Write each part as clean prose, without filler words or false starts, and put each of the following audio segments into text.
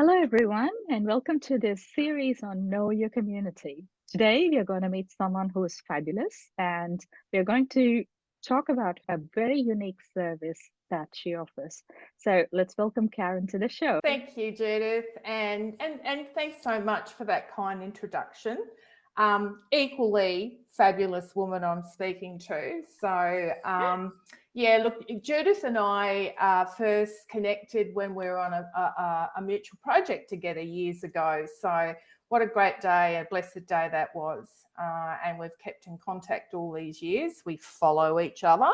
Hello, everyone, and welcome to this series on Know Your Community. Today, we are going to meet someone who is fabulous, and we are going to talk about a very unique service that she offers. So let's welcome Karen to the show. Thank you, Judith, and thanks so much for that kind introduction. Equally fabulous woman I'm speaking to. So, yeah, look, Judith and I first connected when we were on a mutual project together years ago. So what a great day, a blessed day that was. And we've kept in contact all these years. We follow each other.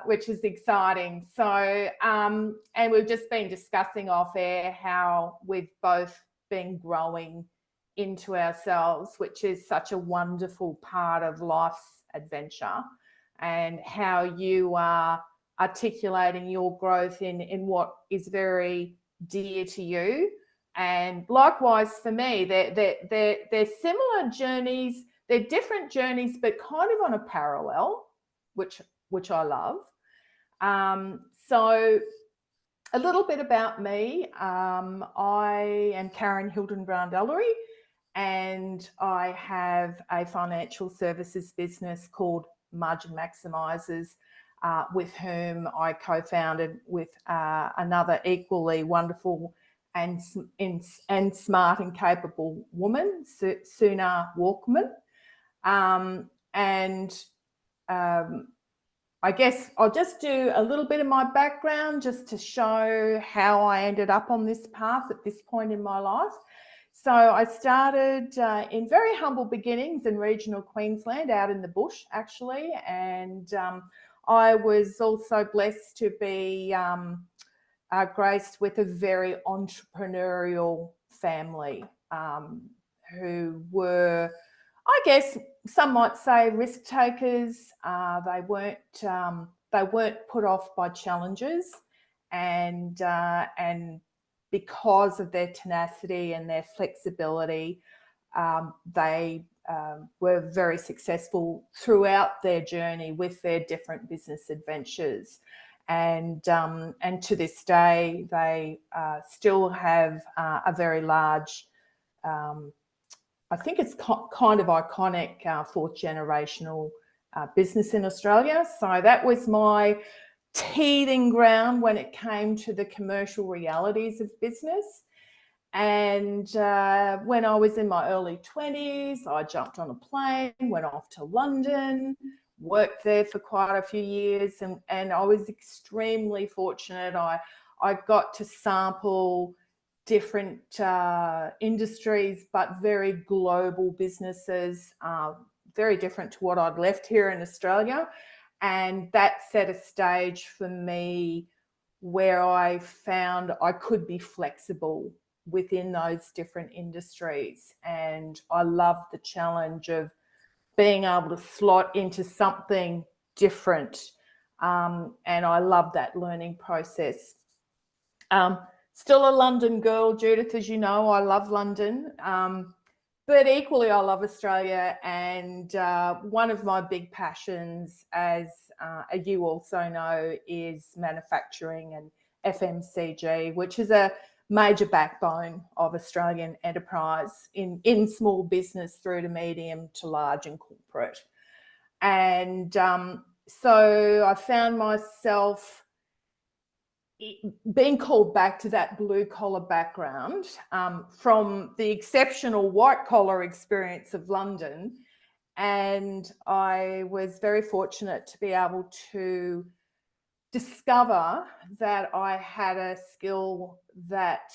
Which is exciting. So, and we've just been discussing off air how we've both been growing into ourselves, which is such a wonderful part of life's adventure, and how you are articulating your growth in what is very dear to you. And likewise for me, they're similar journeys, they're different journeys, but kind of on a parallel, which I love. So a little bit about me. I am Karen Hildenbrand-Allery, and I have a financial services business called Margin Maximizers, with whom I co-founded with another equally wonderful and smart and capable woman, Suna Walkman. I guess I'll just do a little bit of my background just to show how I ended up on this path at this point in my life. So I started in very humble beginnings in regional Queensland, out in the bush actually, and I was also blessed to be graced with a very entrepreneurial family who were, I guess some might say, risk takers. They weren't put off by challenges, and because of their tenacity and their flexibility, they were very successful throughout their journey with their different business adventures. And to this day, they still have a very large, I think it's kind of iconic, fourth generational business in Australia. So that was my teething ground when it came to the commercial realities of business. And when I was in my early 20s, I jumped on a plane, went off to London, worked there for quite a few years, and I was extremely fortunate. I got to sample different industries, but very global businesses, very different to what I'd left here in Australia. And that set a stage for me where I found I could be flexible within those different industries. And I loved the challenge of being able to slot into something different. And I love that learning process. Still a London girl, Judith, as you know. I love London, but equally I love Australia. And one of my big passions, as you also know, is manufacturing and FMCG, which is a major backbone of Australian enterprise in small business through to medium to large and corporate. And so I found myself being called back to that blue collar background from the exceptional white collar experience of London. And I was very fortunate to be able to discover that I had a skill that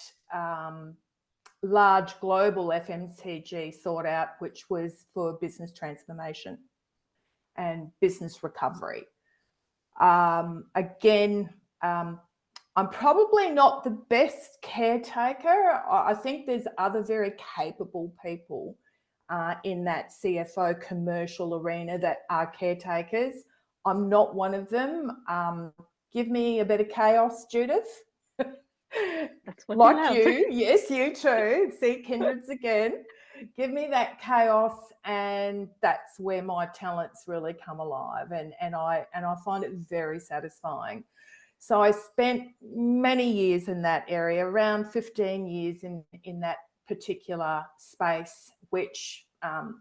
large global FMCG sought out, which was for business transformation and business recovery. I'm probably not the best caretaker. I think there's other very capable people in that CFO commercial arena that are caretakers. I'm not one of them. Give me a bit of chaos, Judith. That's what Like you, yes, you too. See, kindreds again. Give me that chaos, and that's where my talents really come alive, and I find it very satisfying. So I spent many years in that area, around 15 years in that particular space, which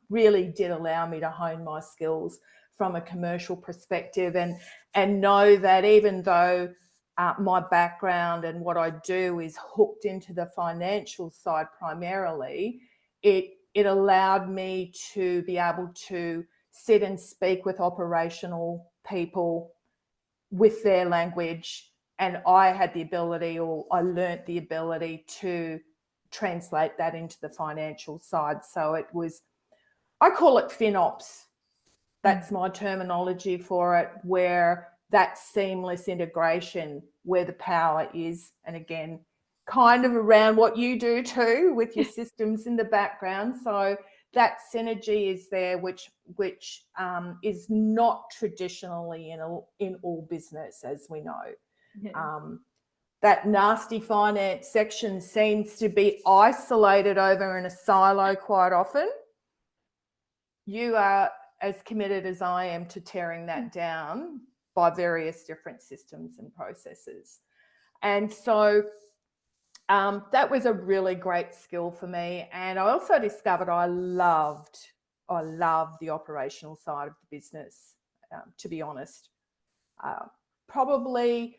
really did allow me to hone my skills from a commercial perspective, and know that even though my background and what I do is hooked into the financial side primarily, it allowed me to be able to sit and speak with operational people with their language, and I had the ability, or I learnt the ability to translate that into the financial side. So it was, I call it FinOps. That's my terminology for it, where that seamless integration, where the power is, and again, kind of around what you do too with your systems in the background. So that synergy is there, which is not traditionally in all business, as we know. Yeah. That nasty finance section seems to be isolated over in a silo quite often. You are as committed as I am to tearing that down by various different systems and processes. And so that was a really great skill for me. And I also discovered I loved the operational side of the business, to be honest. Probably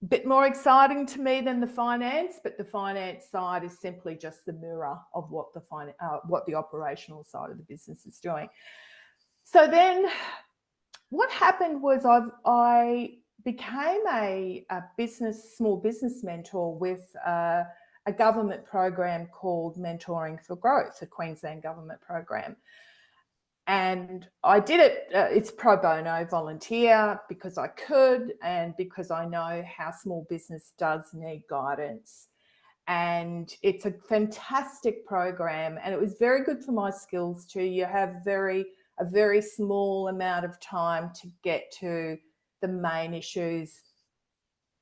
a bit more exciting to me than the finance, but the finance side is simply just the mirror of what the operational side of the business is doing. So then what happened was I became a small business mentor with a government program called Mentoring for Growth, a Queensland government program. And I did it, it's pro bono, volunteer, because I could, and because I know how small business does need guidance. And it's a fantastic program, and it was very good for my skills too. You have a very small amount of time to get to the main issues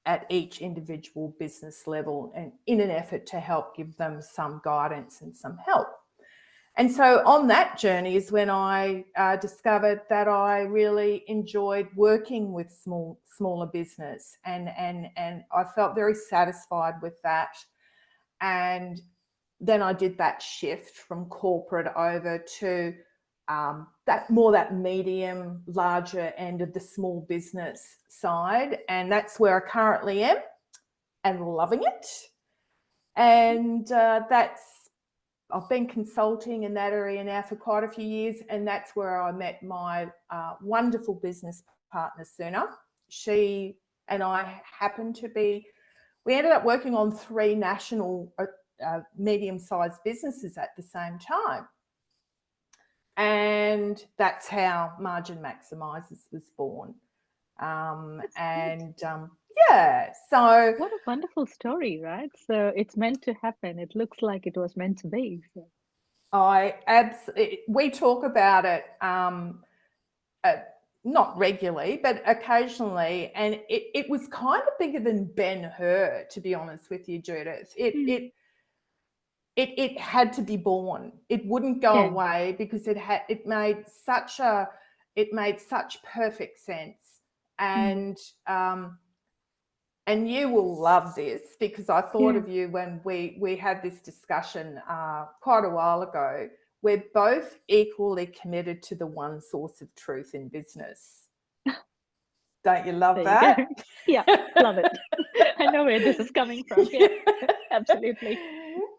at each individual business level, and in an effort to help give them some guidance and some help. And so on that journey is when I discovered that I really enjoyed working with smaller business, and I felt very satisfied with that. And then I did that shift from corporate over to that medium, larger end of the small business side. And that's where I currently am, and loving it. And I've been consulting in that area now for quite a few years, and that's where I met my wonderful business partner, Suna. She and I we ended up working on 3 national medium-sized businesses at the same time. And that's how Margin Maximizers was born. Yeah, so What a wonderful story, right? So it's meant to happen. It looks like it was meant to be. So. We talk about it not regularly, but occasionally, and it was kind of bigger than Ben-Hur, to be honest with you, Judith. It had to be born. It wouldn't go away because it made such perfect sense. And you will love this, because I thought of you when we had this discussion quite a while ago. We're both equally committed to the one source of truth in business. Don't you love that? Yeah, love it. I know where this is coming from. Yeah, absolutely.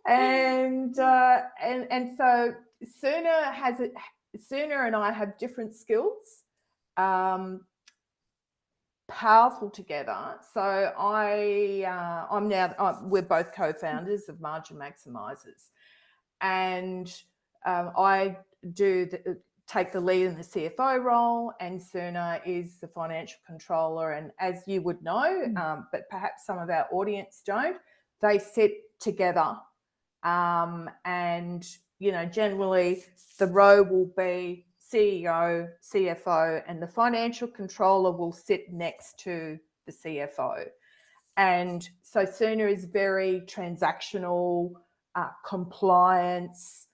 And so Suna and I have different skills. Powerful together. So we're both co-founders of Margin Maximizers, and I take the lead in the CFO role, and Suna is the financial controller. And as you would know, but perhaps some of our audience don't, they sit together, and generally the row will be CEO, CFO, and the financial controller will sit next to the CFO. And so Suna is very transactional, compliance,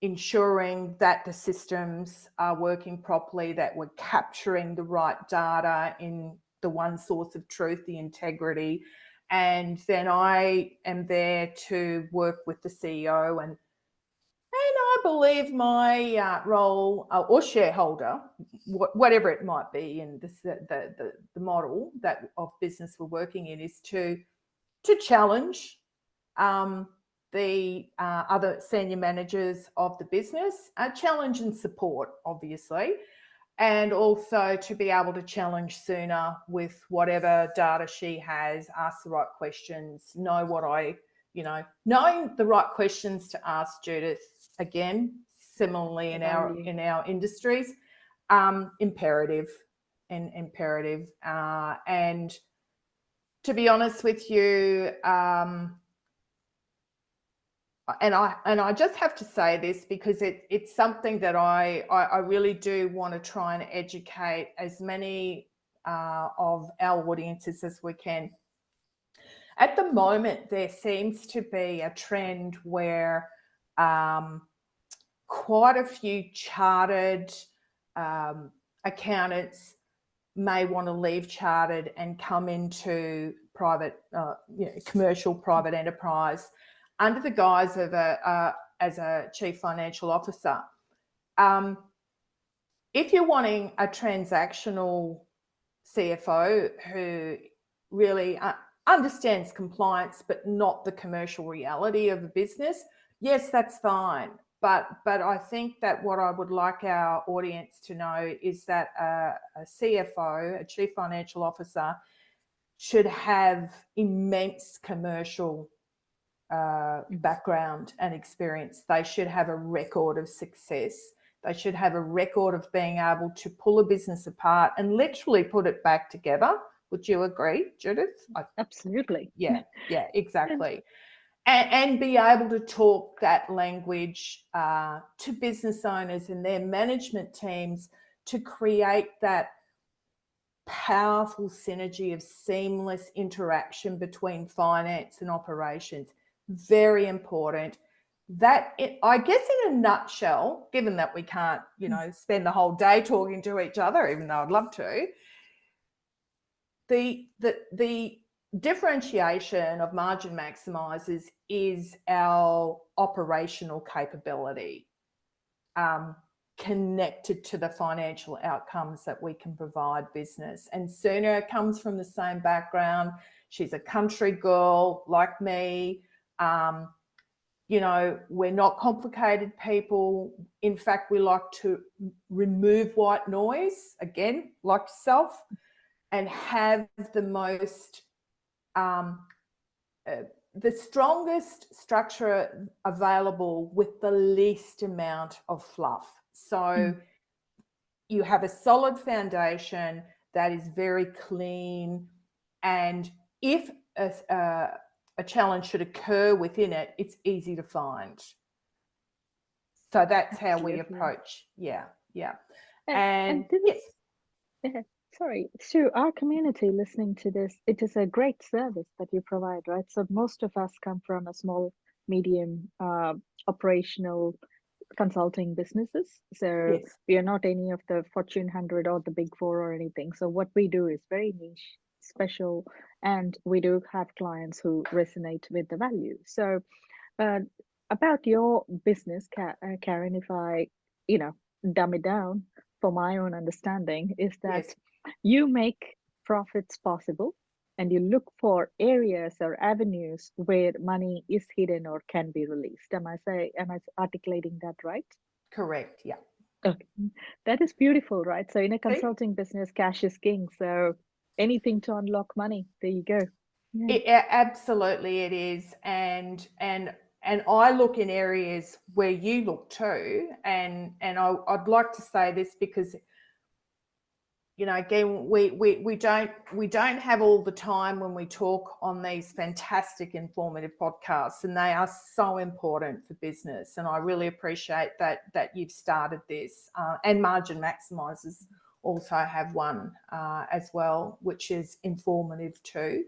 ensuring that the systems are working properly, that we're capturing the right data in the one source of truth, the integrity. And then I am there to work with the CEO, and I believe my role or shareholder, whatever it might be in this, the model that of business we're working in, is to challenge the other senior managers of the business, challenge and support, obviously, and also to be able to challenge sooner with whatever data she has, ask the right questions, know what knowing the right questions to ask, Judith. Again, similarly in our industries, imperative. And to be honest with you, and I just have to say this because it's something that I really do want to try and educate as many of our audiences as we can. At the moment, there seems to be a trend where quite a few chartered accountants may want to leave chartered and come into private, commercial private enterprise under the guise of as a chief financial officer. If you're wanting a transactional CFO who really understands compliance but not the commercial reality of a business, yes, that's fine. But I think that what I would like our audience to know is that a CFO, a chief financial officer, should have immense commercial background and experience. They should have a record of success. They should have a record of being able to pull a business apart and literally put it back together. Would you agree, Judith? Absolutely. Yeah, exactly. And be able to talk that language to business owners and their management teams to create that powerful synergy of seamless interaction between finance and operations. Very important. I guess in a nutshell, given that we can't, spend the whole day talking to each other, even though I'd love to, the differentiation of margin maximizers is our operational capability connected to the financial outcomes that we can provide business. And Suna comes from the same background. She's a country girl like me. We're not complicated people. In fact, we like to remove white noise, again, like yourself, and have the most the strongest structure available with the least amount of fluff. So you have a solid foundation that is very clean, and if a challenge should occur within it, it's easy to find. So that's how we approach. Yeah. And this is, sorry, to our community listening to this, it is a great service that you provide, right? So most of us come from a small, medium operational consulting businesses. So we are not any of the Fortune 100 or the Big Four or anything. So what we do is very niche, special, and we do have clients who resonate with the value. So about your business, Karen, if I, dumb it down for my own understanding, is that you make profits possible and you look for areas or avenues where money is hidden or can be released. Am I articulating that right? Correct. Yeah. Okay. That is beautiful, right? So in a consulting business, cash is king. So anything to unlock money. There you go. Absolutely it is. And I look in areas where you look too. And I'd like to say this because, again, we don't have all the time when we talk on these fantastic informative podcasts, and they are so important for business. And I really appreciate that you've started this. And Margin Maximizers also have one as well, which is informative too.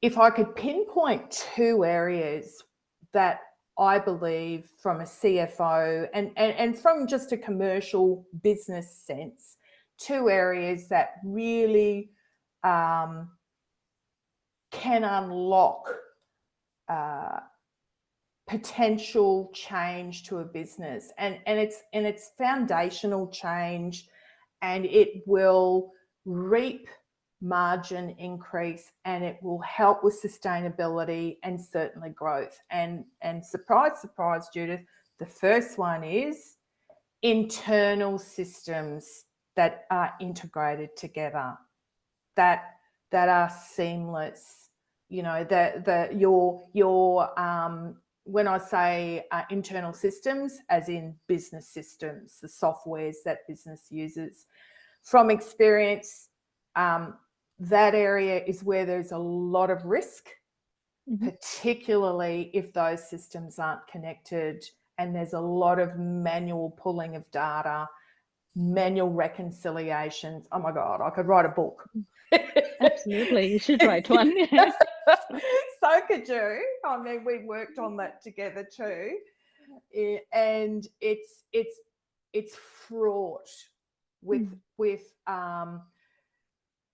If I could pinpoint two areas that I believe from a CFO and from just a commercial business sense two areas that really can unlock potential change to a business, and it's foundational change, and it will reap margin increase, and it will help with sustainability and certainly growth. And surprise, surprise, Judith, the first one is internal systems that are integrated together, that are seamless. You know, your when I say internal systems, as in business systems, the softwares that business uses. From experience, that area is where there's a lot of risk, particularly if those systems aren't connected, and there's a lot of manual pulling of data, manual reconciliations. Oh my God, I could write a book. Absolutely, you should write one. So could you. I mean, we worked on that together too, and it's fraught with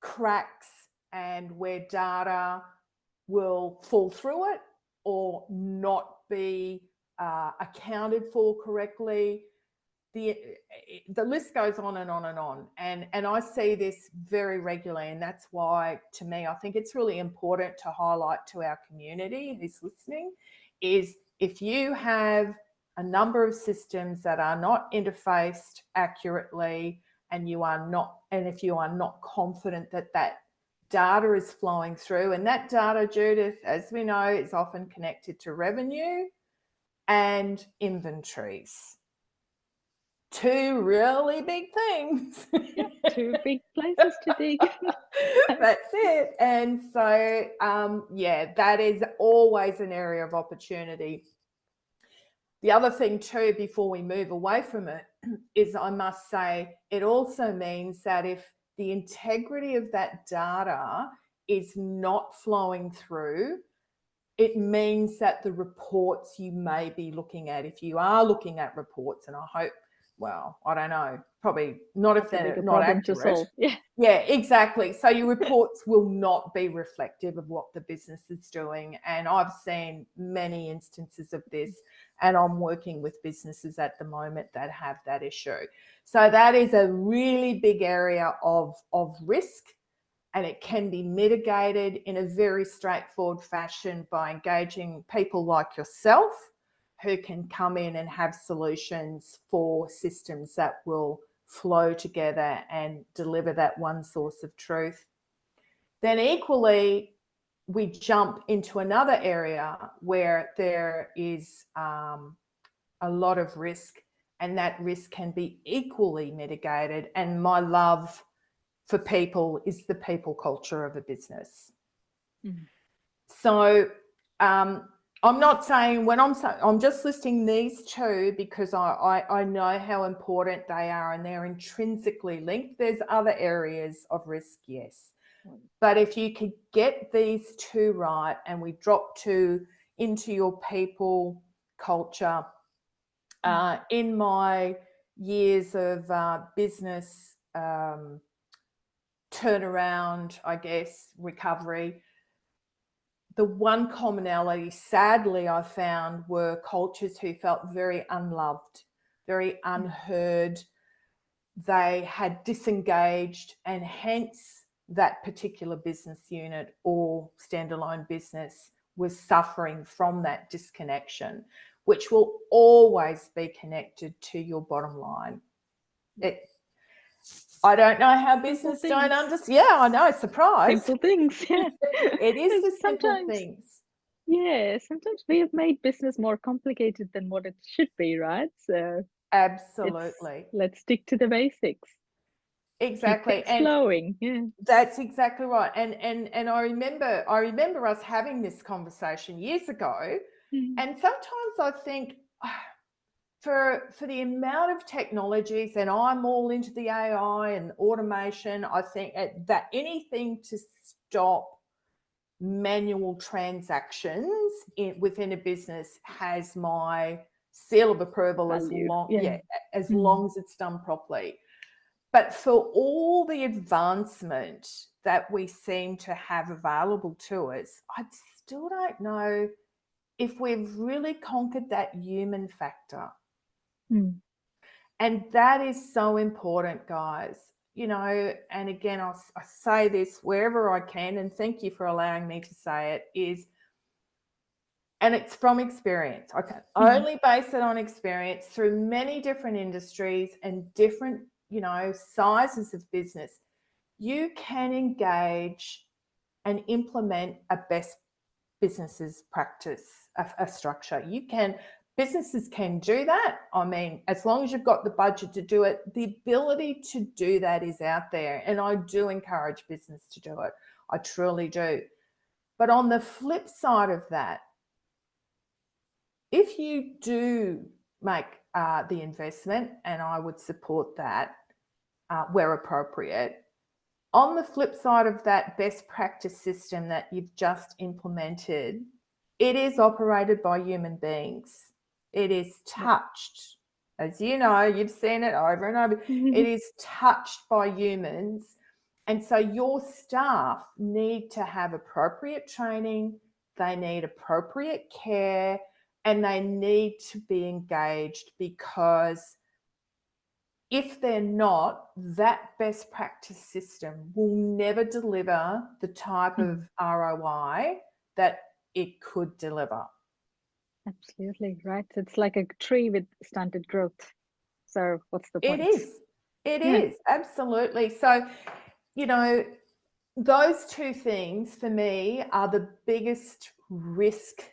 cracks, and where data will fall through it or not be accounted for correctly. The list goes on and on and on, and I see this very regularly, and that's why, to me, I think it's really important to highlight to our community who's listening, is if you have a number of systems that are not interfaced accurately, and if you are not confident that that data is flowing through, and that data, Judith, as we know, is often connected to revenue and inventories. Two really big things. Yeah, two big places to dig. That's it. And so, that is always an area of opportunity. The other thing too, before we move away from it, is I must say it also means that if the integrity of that data is not flowing through, it means that the reports you may be looking at, if you are looking at reports, and I hope, well, I don't know, probably not if they're not accurate. Yeah, exactly. So your reports will not be reflective of what the business is doing. And I've seen many instances of this, and I'm working with businesses at the moment that have that issue. So that is a really big area of risk, and it can be mitigated in a very straightforward fashion by engaging people like yourself, who can come in and have solutions for systems that will flow together and deliver that one source of truth. Then equally, we jump into another area where there is a lot of risk, and that risk can be equally mitigated. And my love for people is the people culture of a business. So I'm not saying, I'm just listing these two because I know how important they are, and they're intrinsically linked. There's other areas of risk, yes. But if you could get these two right, and we drop into your people culture, in my years of business turnaround, I guess, recovery, the one commonality, sadly, I found were cultures who felt very unloved, very unheard. They had disengaged, and hence that particular business unit or standalone business was suffering from that disconnection, which will always be connected to your bottom line. I don't know how business don't understand. Yeah, I know, surprise. Simple things, yeah. It is the simple things. Yeah, sometimes we have made business more complicated than what it should be, right? So absolutely, let's stick to the basics. Exactly. Keep things flowing. Yeah. That's exactly right. And I remember us having this conversation years ago. And sometimes I think, for the amount of technologies, and I'm all into the AI and automation, I think that anything to stop manual transactions within a business has my seal of approval, as long as it's done properly. But for all the advancement that we seem to have available to us, I still don't know if we've really conquered that human factor. Mm. And that is so important, guys. You know, and again, I say this wherever I can, and thank you for allowing me to say it, is, and it's from experience. I can only base it on experience through many different industries and different, you know, sizes of business. You can engage and implement a best businesses practice, a structure. Businesses can do that. I mean, as long as you've got the budget to do it, the ability to do that is out there. And I do encourage business to do it. I truly do. But on the flip side of that, if you do make the investment, and I would support that where appropriate, on the flip side of that best practice system that you've just implemented, it is operated by human beings. It is touched, as you know, you've seen it over and over. It is touched by humans. And so your staff need to have appropriate training, they need appropriate care, and they need to be engaged, because if they're not, that best practice system will never deliver the type of ROI that it could deliver. Absolutely, right. It's like a tree with stunted growth. So what's the point? It is, absolutely. So, you know, those two things for me are the biggest risk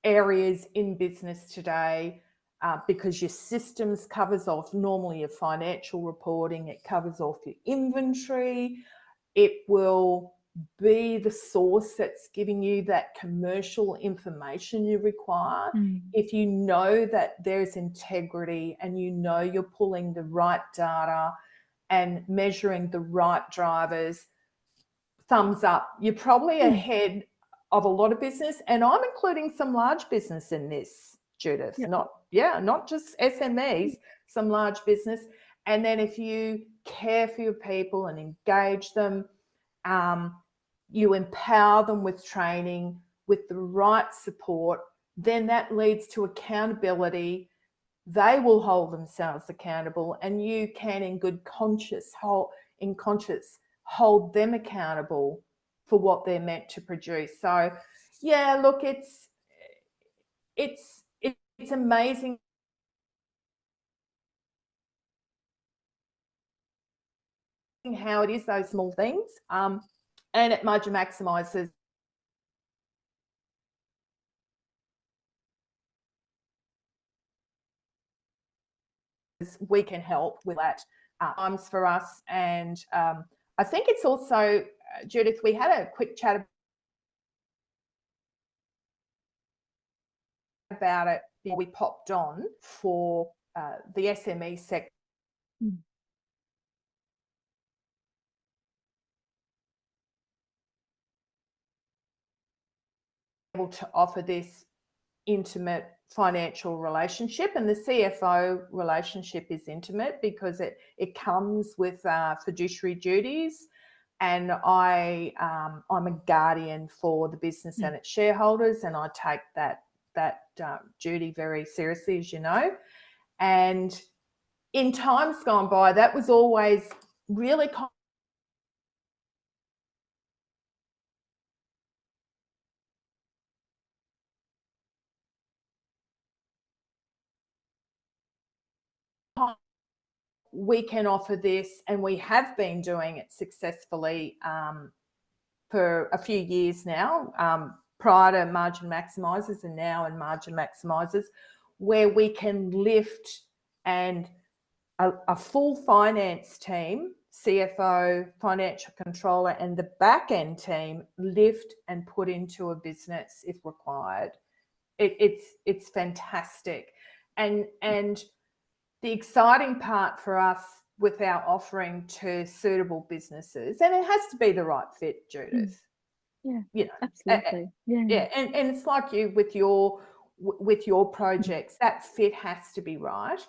areas in business today, because your systems covers off normally your financial reporting, it covers off your inventory, it will be the source that's giving you that commercial information you require. If you know that there's integrity and you know you're pulling the right data and measuring the right drivers, thumbs up. You're probably ahead of a lot of business, and I'm including some large business in this, Judith. Not just SMEs, some large business. And then if you care for your people and engage them, you empower them with training, with the right support, then that leads to accountability. They will hold themselves accountable, and you can, in good conscience, hold them accountable for what they're meant to produce. So, yeah, look, it's amazing how it is those small things. And at Margin Maximizers, we can help with that times for us. And I think it's also, Judith, we had a quick chat about it before we popped on for the SME sector. Able to offer this intimate financial relationship, and the CFO relationship is intimate because it comes with fiduciary duties, and I'm a guardian for the business and its shareholders, and I take that duty very seriously, as you know. And in times gone by, that was always really we can offer this, and we have been doing it successfully for a few years now, prior to Margin Maximizers and now in Margin Maximizers, where we can lift and a full finance team, CFO, financial controller, and the back end team lift and put into a business if required. It's fantastic. And the exciting part for us with our offering to suitable businesses, and it has to be the right fit, Judith. Yeah, you know, absolutely. And it's like you with your projects, that fit has to be right.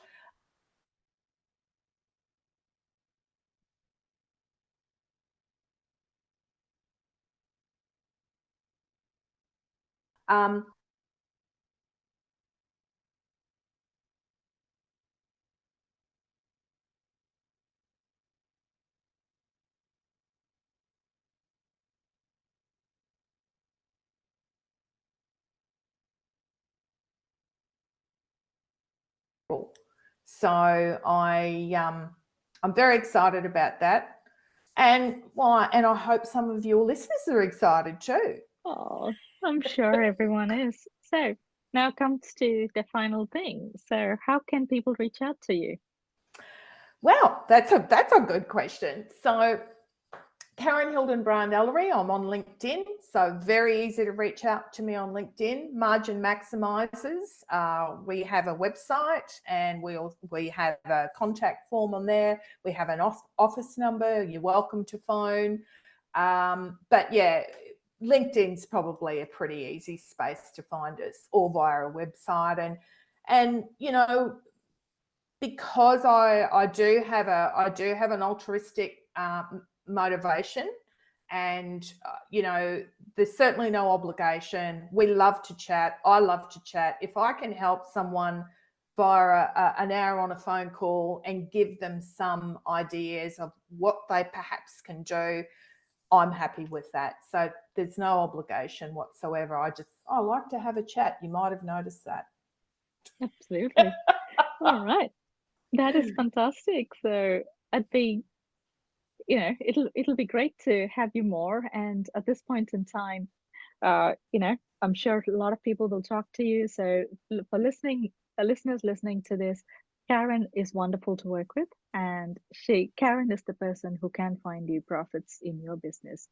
So I'm very excited about that, and I hope some of your listeners are excited too. Oh, I'm sure everyone is. So now comes to the final thing. So how can people reach out to you? Well, that's a good question. So Karen Hildenbrand-Allery, I'm on LinkedIn, so very easy to reach out to me on LinkedIn. Margin Maximizers, we have a website, and we have a contact form on there. We have an office number. You're welcome to phone. But yeah, LinkedIn's probably a pretty easy space to find us, or via a website. And you know, because I do have an altruistic motivation, and you know, there's certainly no obligation. We love to chat. I love to chat. If I can help someone via an hour on a phone call and give them some ideas of what they perhaps can do, I'm happy with that. So there's no obligation whatsoever. I like to have a chat. You might have noticed that. Absolutely. All right. That is fantastic. So I'd be, it'll be great to have you more. And at this point in time, I'm sure a lot of people will talk to you. So for listeners listening to this, Karen is wonderful to work with, and Karen is the person who can find you profits in your business.